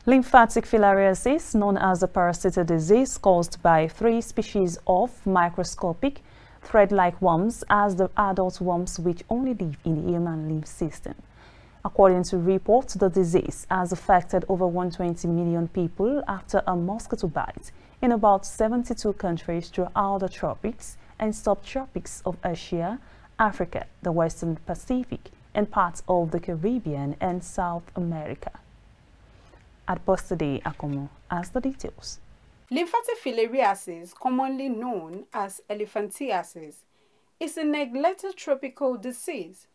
Lymphatic filariasis, known as a parasitic disease caused by 3 species of microscopic thread-like worms, as the adult worms which only live in the human lymph system. According to reports, the disease has affected over 120 million people after a mosquito bite in about 72 countries throughout the tropics and subtropics of Asia, Africa, the Western Pacific, and parts of the Caribbean and South America. Adbostade Akomo has the details. Lymphatic filariasis, commonly known as elephantiasis, is a neglected tropical disease.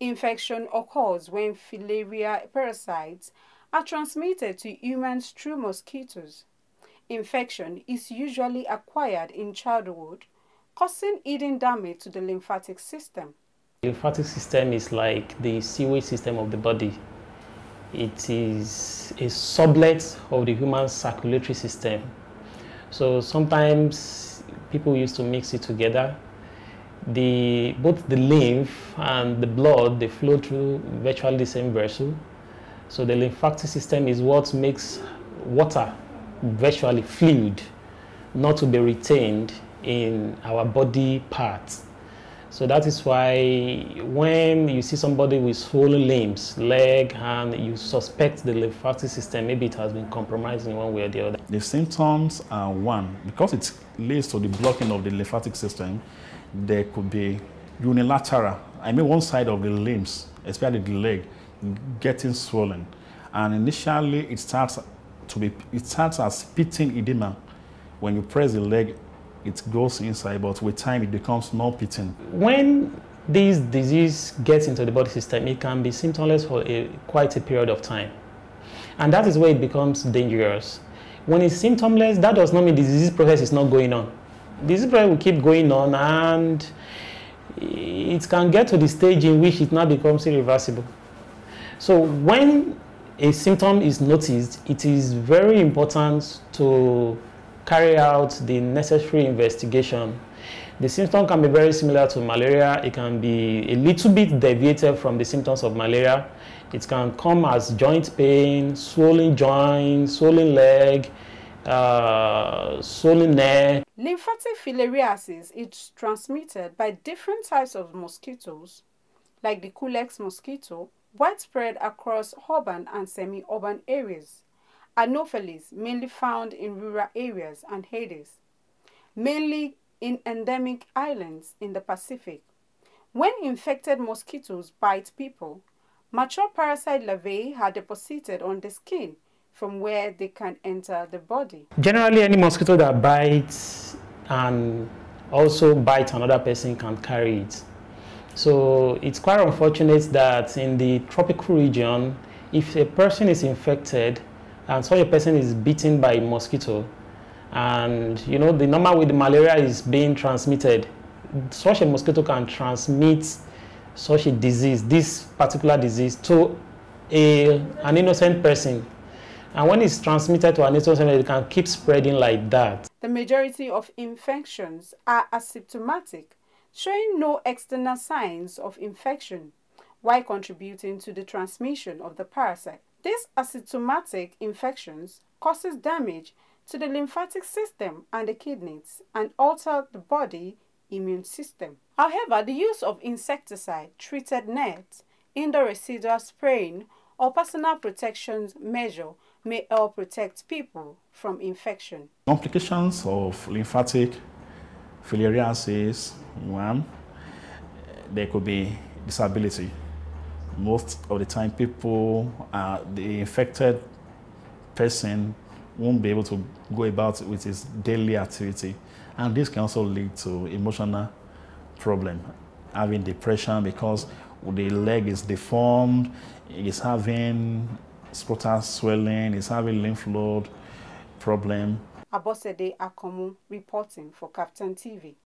Infection occurs when filaria parasites are transmitted to humans through mosquitoes. Infection is usually acquired in childhood, causing hidden damage to the lymphatic system. The lymphatic system is like the sewage system of the body. It is a sublet of the human circulatory system. So sometimes people used to mix it together. Both the lymph and the blood, they flow through virtually the same vessel. So the lymphatic system is what makes water, virtually fluid, not to be retained in our body parts. So that is why when you see somebody with swollen limbs, leg, hand, you suspect the lymphatic system, maybe it has been compromised in one way or the other. The symptoms are one, because it leads to the blocking of the lymphatic system, there could be unilateral, one side of the limbs, especially the leg, getting swollen. And initially it starts as pitting edema. When you press the leg, it goes inside, but with time it becomes more pitting. When this disease gets into the body system, it can be symptomless for quite a period of time. And that is where it becomes dangerous. When it's symptomless, that does not mean the disease process is not going on. The disease process will keep going on, and it can get to the stage in which it now becomes irreversible. So when a symptom is noticed, it is very important to carry out the necessary investigation. The symptom can be very similar to malaria. It can be a little bit deviated from the symptoms of malaria. It can come as joint pain, swollen joints, swollen leg, swollen neck. Lymphatic filariasis is transmitted by different types of mosquitoes, like the Culex mosquito, widespread across urban and semi-urban areas. Anopheles, mainly found in rural areas, and Hades, mainly in endemic islands in the Pacific. When infected mosquitoes bite people, mature parasite larvae are deposited on the skin from where they can enter the body. Generally, any mosquito that bites and also bites another person can carry it. So it's quite unfortunate that in the tropical region, if a person is infected and such a person is bitten by a mosquito, and the normal way the malaria is being transmitted, such a mosquito can transmit such a disease, this particular disease, to an innocent person. And when it's transmitted to an innocent person, it can keep spreading like that. The majority of infections are asymptomatic, showing no external signs of infection, while contributing to the transmission of the parasite. These asymptomatic infections causes damage to the lymphatic system and the kidneys and alter the body immune system. However, the use of insecticide-treated nets, indoor residual spraying, or personal protection measure may help protect people from infection. Complications of lymphatic filariasis: one, there could be disability. Most of the time, the infected person won't be able to go about with his daily activity. And this can also lead to emotional problem, having depression because the leg is deformed, is having scrotal swelling, is having lymph node problem. Adbostade Akomo reporting for KAFTAN TV.